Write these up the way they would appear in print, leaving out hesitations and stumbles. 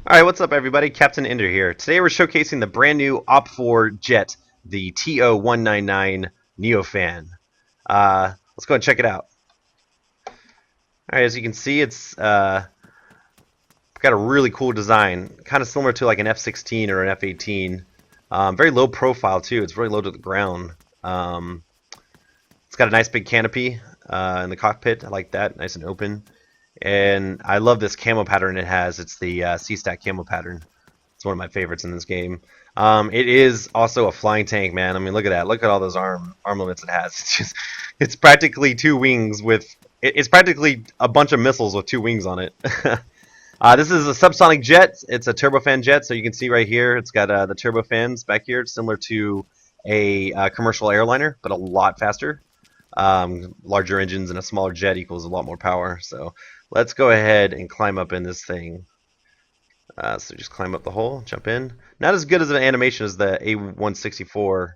Alright, what's up everybody? Captain Ender here. Today we're showcasing the brand new OPFOR Jet, the TO-199 Neophon. Let's go and check it out. Alright, as you can see, it's got a really cool design, kind of similar to like an F-16 or an F-18. Very low profile too, it's very low to the ground. It's got a nice big canopy in the cockpit, I like that, nice and open. And I love this camo pattern it has. It's the C-Stack camo pattern. It's one of my favorites in this game. It is also a flying tank, man. I mean, look at that. Look at all those arm limits it has. It's practically two wings with. It's practically a bunch of missiles with two wings on it. This is a subsonic jet. It's a turbofan jet, so you can see right here. It's got the turbofans back here, similar to a commercial airliner, but a lot faster. Larger engines and a smaller jet equals a lot more power. So let's go ahead and climb up in this thing. So just climb up the hole, jump in. Not as good as an animation as the A164.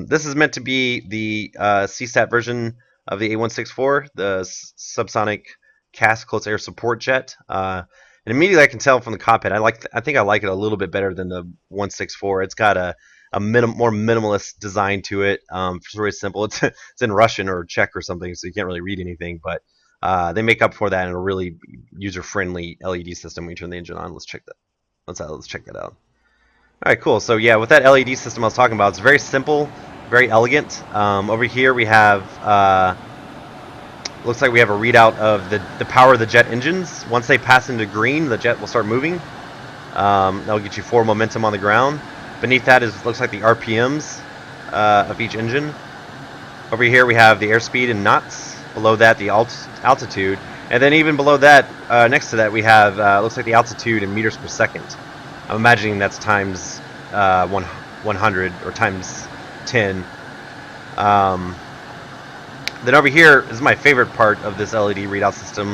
This is meant to be the CSAT version of the A164, the subsonic CAS close air support jet. And immediately I can tell from the cockpit, I think I like it a little bit better than the 164. It's got a more minimalist design to it. It's really simple. It's in Russian or Czech or something, so you can't really read anything. But they make up for that in a really user-friendly LED system when you turn the engine on. Let's check that. Let's check that out. All right, cool. So yeah, with that LED system I was talking about, it's very simple, very elegant. Over here we have looks like we have a readout of the power of the jet engines. Once they pass into green, the jet will start moving. That'll get you forward momentum on the ground. Beneath that looks like the RPMs of each engine. Over here we have the airspeed in knots. Below that the altitude, and then even below that, next to that we have looks like the altitude in meters per second. I'm imagining that's times 100 or times 10. Then over here is my favorite part of this LED readout system.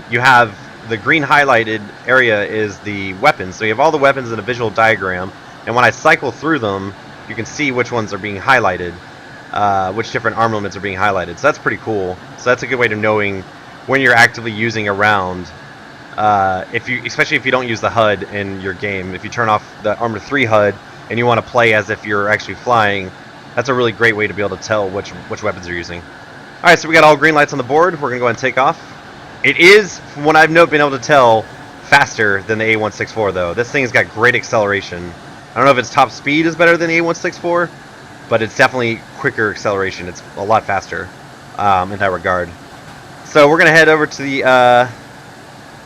You have the green highlighted area is the weapons. So you have all the weapons in a visual diagram, and when I cycle through them, you can see which ones are being highlighted, which different arm limits are being highlighted. So that's pretty cool. So that's a good way of knowing when you're actively using a round. Especially if you don't use the HUD in your game, if you turn off the Armor 3 HUD and you want to play as if you're actually flying, that's a really great way to be able to tell which weapons you're using. All right, so we got all green lights on the board. We're gonna go ahead and take off. It is, from what I've been able to tell, faster than the A164 though. This thing's got great acceleration. I don't know if its top speed is better than the A164, but it's definitely quicker acceleration. It's a lot faster in that regard. So we're gonna head over to the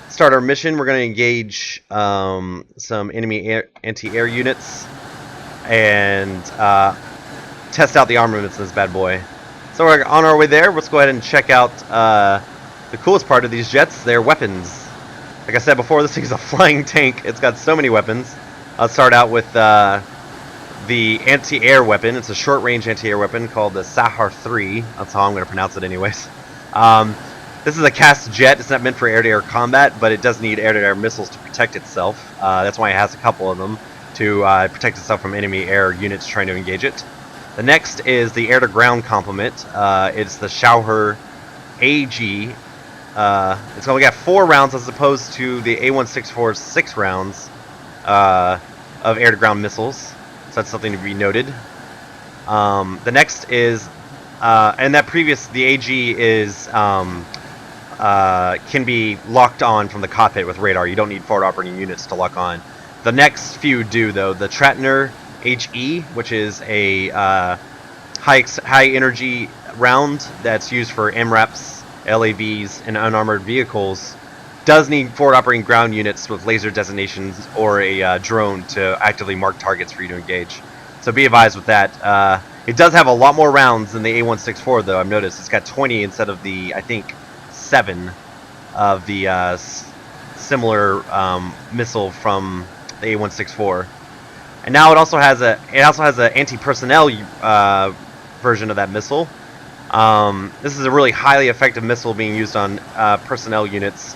start our mission. We're gonna engage some enemy anti-air units and test out the armaments in this bad boy. So we're on our way there. Let's go ahead and check out the coolest part of these jets, their weapons. Like I said before, this thing's a flying tank. It's got so many weapons. I'll start out with the anti-air weapon. It's a short-range anti-air weapon called the Sahar 3. That's how I'm going to pronounce it anyways. This is a CAS jet. It's not meant for air-to-air combat, but it does need air-to-air missiles to protect itself. That's why it has a couple of them, to protect itself from enemy air units trying to engage it. The next is the air-to-ground complement. It's the Shauher AG. It's only got 4 rounds as opposed to the A164's 6 rounds of air-to-ground missiles. So that's something to be noted. The next is, and that previous, the AG is can be locked on from the cockpit with radar. You don't need forward operating units to lock on. The next few do though. The Tratner HE, which is a high energy round that's used for MRAPs, LAVs, and unarmored vehicles, does need forward operating ground units with laser designations or a drone to actively mark targets for you to engage. So be advised with that. It does have a lot more rounds than the A164 though. I've noticed it's got 20 instead of the, I think, 7 of the similar missile from the A164. And now it also has a anti-personnel version of that missile. This is a really highly effective missile being used on personnel units.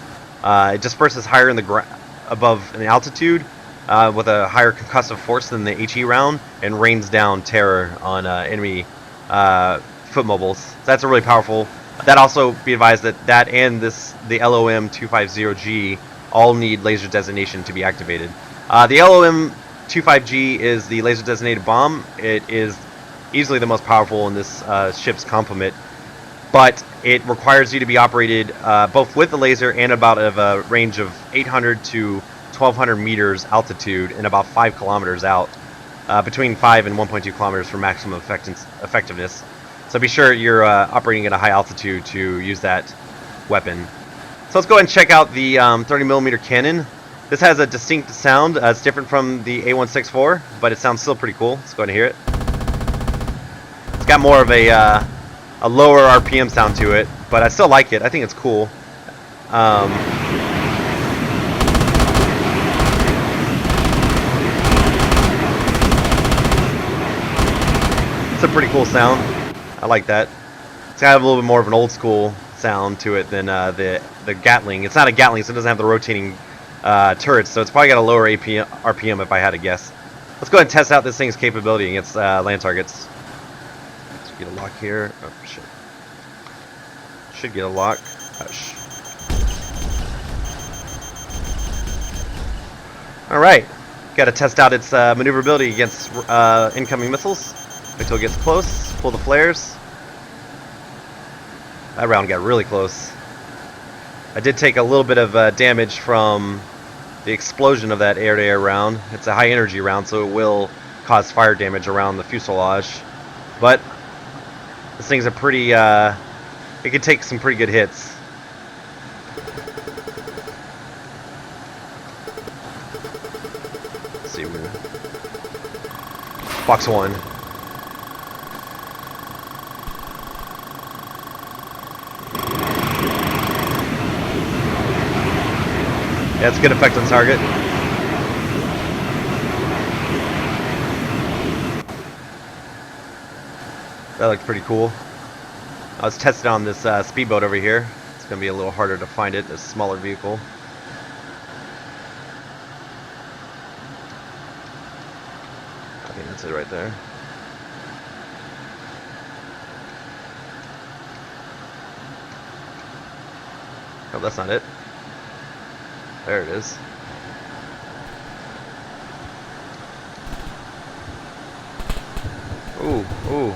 It disperses higher in the altitude with a higher concussive force than the HE round, and rains down terror on enemy foot mobiles. So that's a really powerful. That also, be advised that and the LOM 250G all need laser designation to be activated. The LOM-25G is the laser designated bomb. It is easily the most powerful in this ship's complement, but it requires you to be operated both with the laser and about of a range of 800 to 1200 meters altitude and about 5 kilometers out, between 5 and 1.2 kilometers for maximum effectiveness. So be sure you're operating at a high altitude to use that weapon. So let's go ahead and check out the 30mm cannon. This has a distinct sound. It's different from the A164, but it sounds still pretty cool. Let's go ahead and hear it. It's got more of a lower RPM sound to it, but I still like it. I think it's cool. It's a pretty cool sound. I like that. It's got a little bit more of an old school sound to it than the Gatling. It's not a Gatling, so it doesn't have the rotating turrets, so it's probably got a lower RPM if I had to guess. Let's go ahead and test out this thing's capability against land targets. Let's get a lock here. Oh shit. Should get a lock. Hush. Alright. Got to test out its maneuverability against incoming missiles. Wait till it gets close. Pull the flares. That round got really close. I did take a little bit of damage from the explosion of that air-to-air round. It's a high-energy round, so it will cause fire damage around the fuselage. But this thing's a pretty... it can take some pretty good hits. Let's see. Box 1. Yeah, it's good effect on target. That looks pretty cool. I was testing on this speedboat over here. It's going to be a little harder to find it, a smaller vehicle. I think that's it right there. Oh, that's not it. There it is. Ooh, ooh.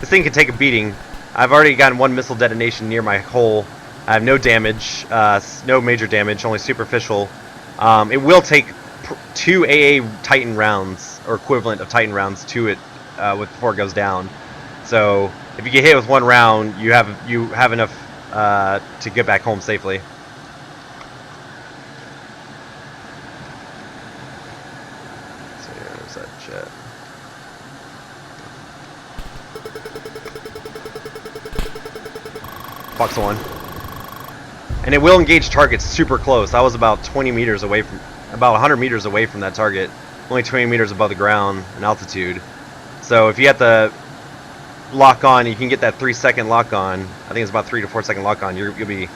This thing can take a beating. I've already gotten one missile detonation near my hull. I have no damage, no major damage, only superficial. It will take 2 AA Titan rounds, or equivalent of Titan rounds, to it before it goes down. So if you get hit with one round, you have enough to get back home safely. So there's that jet. Fox 1. And it will engage targets super close. I was about 20 meters away from, about 100 meters away from that target. Only 20 meters above the ground in altitude. So if you have to lock on, you can get that 3-second lock on. I think it's about 3 to 4 second lock on. You'll be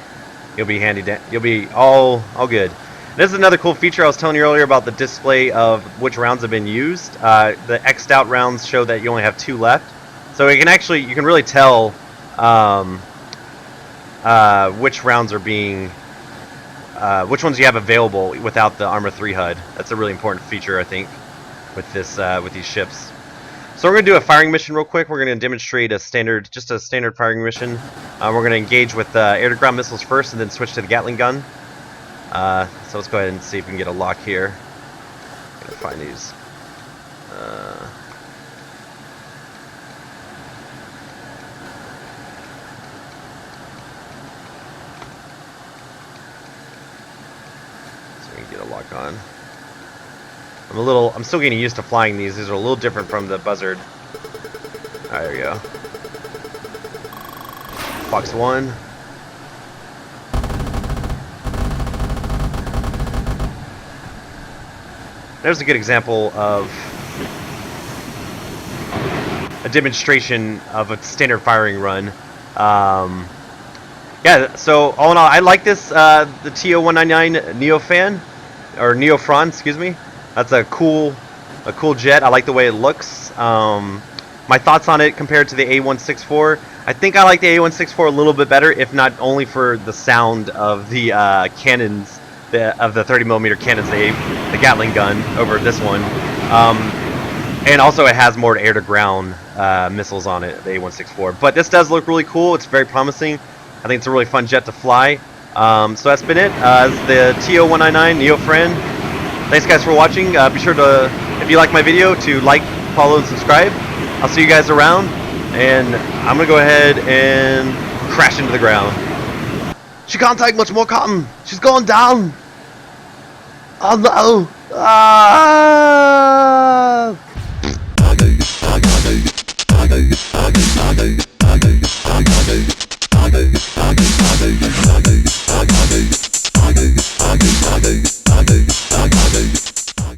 handy. You'll be all good. This is another cool feature I was telling you earlier about the display of which rounds have been used. The X'd out rounds show that you only have 2 left. So you can really tell which rounds are being, which ones you have available without the Arma 3 HUD. That's a really important feature, I think, with this, with these ships. So we're going to do a firing mission real quick. We're going to demonstrate just a standard firing mission. We're going to engage with air-to-ground missiles first, and then switch to the Gatling gun. So let's go ahead and see if we can get a lock here. I'm going to find these. Get a lock on. I'm still getting used to flying these. These are a little different from the Buzzard. There we go. Fox 1. There's a good example of a demonstration of a standard firing run. Yeah, so all in all, I like this, the TO-199 Neophon, or Neophon, excuse me. That's a cool jet. I like the way it looks. My thoughts on it compared to the A164, I think I like the A164 a little bit better, if not only for the sound of the cannons, of the 30mm cannons, the Gatling gun over this one. And also it has more air-to-ground missiles on it, the A164. But this does look really cool. It's very promising. I think it's a really fun jet to fly. So that's been it. The TO-199 Neo Friend. Thanks guys for watching. Be sure to, if you like my video, to like, follow, and subscribe. I'll see you guys around. And I'm going to go ahead and crash into the ground. She can't take much more cotton. She's going down. Oh no. Ah!